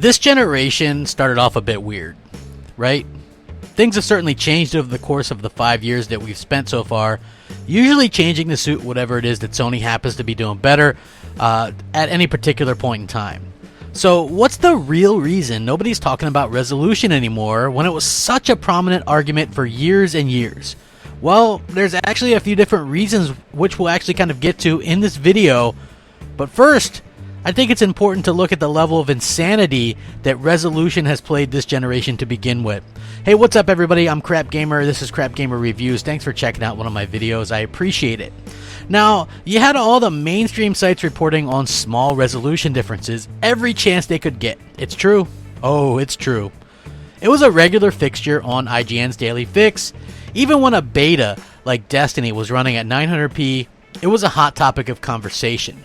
This generation started off a bit weird, right? Things have certainly changed over the course of the 5 years that we've spent so far, usually changing to suit whatever it is that Sony happens to be doing better at any particular point in time. So what's the real reason nobody's talking about resolution anymore when it was such a prominent argument for years and years? Well, there's actually a few different reasons which we'll actually kind of get to in this video. But first, I think it's important to look at the level of insanity that resolution has played this generation to begin with. Hey, what's up everybody? I'm Crapgamer. This is Crapgamer Reviews. Thanks for checking out one of my videos. I appreciate it. Now, you had all the mainstream sites reporting on small resolution differences every chance they could get. It's true. Oh, it's true. It was a regular fixture on IGN's Daily Fix. Even when a beta like Destiny was running at 900p, it was a hot topic of conversation.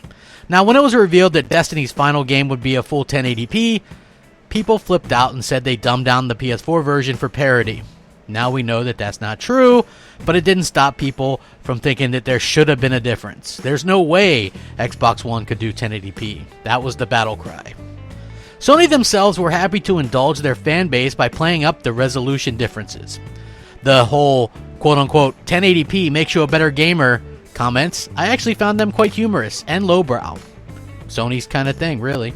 Now, when it was revealed that Destiny's final game would be a full 1080p, people flipped out and said they dumbed down the PS4 version for parity. Now we know that that's not true, but it didn't stop people from thinking that there should have been a difference. There's no way Xbox One could do 1080p. That was the battle cry. Sony themselves were happy to indulge their fan base by playing up the resolution differences. The whole quote-unquote 1080p makes you a better gamer comments, I actually found them quite humorous and lowbrow. Sony's kind of thing, really.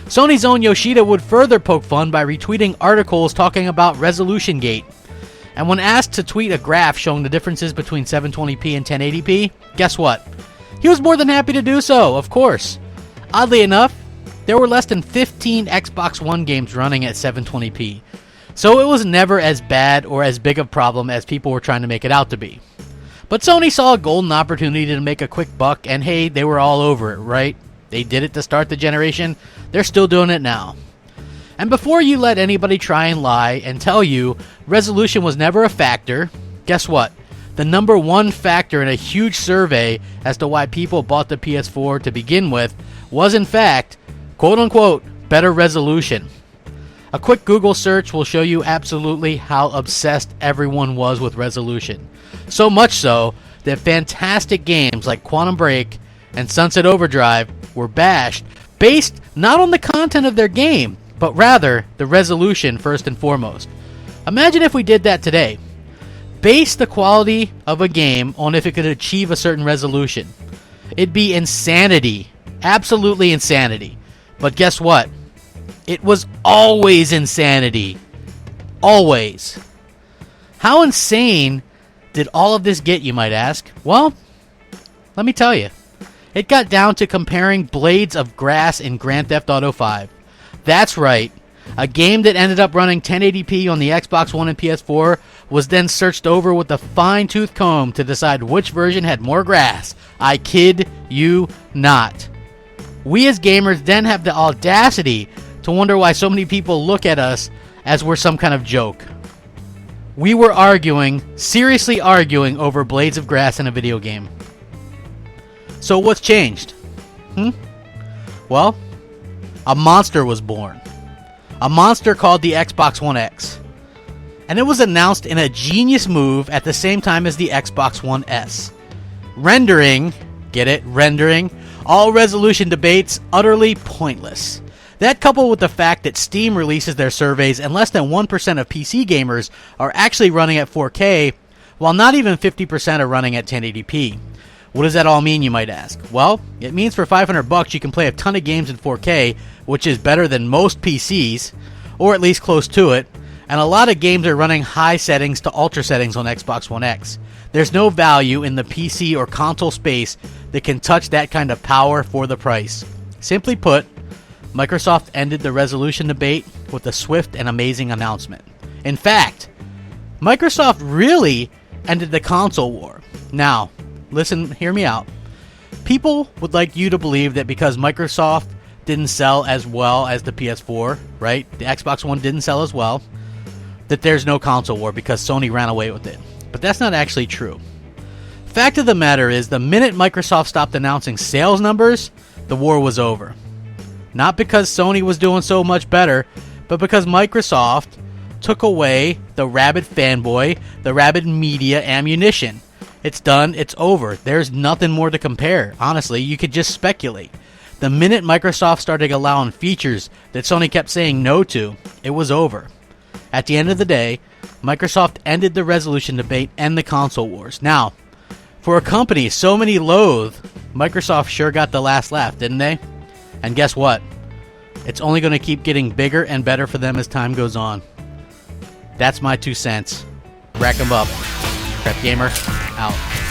Sony's own Yoshida would further poke fun by retweeting articles talking about resolution gate. And when asked to tweet a graph showing the differences between 720p and 1080p, guess what? He was more than happy to do so, of course. Oddly enough, there were less than 15 Xbox One games running at 720p. So it was never as bad or as big a problem as people were trying to make it out to be. But Sony saw a golden opportunity to make a quick buck, and hey, they were all over it, right? They did it to start the generation. They're still doing it now. And before you let anybody try and lie and tell you resolution was never a factor, guess what? The number one factor in a huge survey as to why people bought the PS4 to begin with was in fact, quote-unquote, better resolution. A quick Google search will show you absolutely how obsessed everyone was with resolution. So much so that fantastic games like Quantum Break and Sunset Overdrive were bashed based not on the content of their game, but rather the resolution first and foremost. Imagine if we did that today. Base the quality of a game on if it could achieve a certain resolution. It'd be insanity. Absolutely insanity. But guess what? It was always insanity. Always. How insane did all of this get, you might ask? Well, let me tell you. It got down to comparing blades of grass in Grand Theft Auto 5. That's right. A game that ended up running 1080p on the Xbox One and PS4 was then searched over with a fine-tooth comb to decide which version had more grass. I kid you not. We as gamers then have the audacity to wonder why so many people look at us as we're some kind of joke. We were arguing, seriously arguing, over blades of grass in a video game. So what's changed? Well, a monster was born. A monster called the Xbox One X. And it was announced in a genius move at the same time as the Xbox One S. Rendering, get it, rendering, all resolution debates utterly pointless. That coupled with the fact that Steam releases their surveys and less than 1% of PC gamers are actually running at 4K, while not even 50% are running at 1080p. What does that all mean, you might ask? Well, it means for $500 you can play a ton of games in 4K, which is better than most PCs, or at least close to it, and a lot of games are running high settings to ultra settings on Xbox One X. There's no value in the PC or console space that can touch that kind of power for the price. Simply put, Microsoft ended the resolution debate with a swift and amazing announcement. In fact, Microsoft really ended the console war. Now, listen, hear me out. People would like you to believe that because Microsoft didn't sell as well as the PS4, right? The Xbox One didn't sell as well, that there's no console war because Sony ran away with it. But that's not actually true. Fact of the matter is, the minute Microsoft stopped announcing sales numbers, the war was over. Not because Sony was doing so much better, but because Microsoft took away the rabid fanboy, the rabid media ammunition. It's done. It's over. There's nothing more to compare. Honestly, you could just speculate. The minute Microsoft started allowing features that Sony kept saying no to, it was over. At the end of the day, Microsoft ended the resolution debate and the console wars. Now, for a company so many loathe, Microsoft sure got the last laugh, didn't they? And guess what? It's only going to keep getting bigger and better for them as time goes on. That's my 2 cents. Rack 'em up. Crapgamer, out.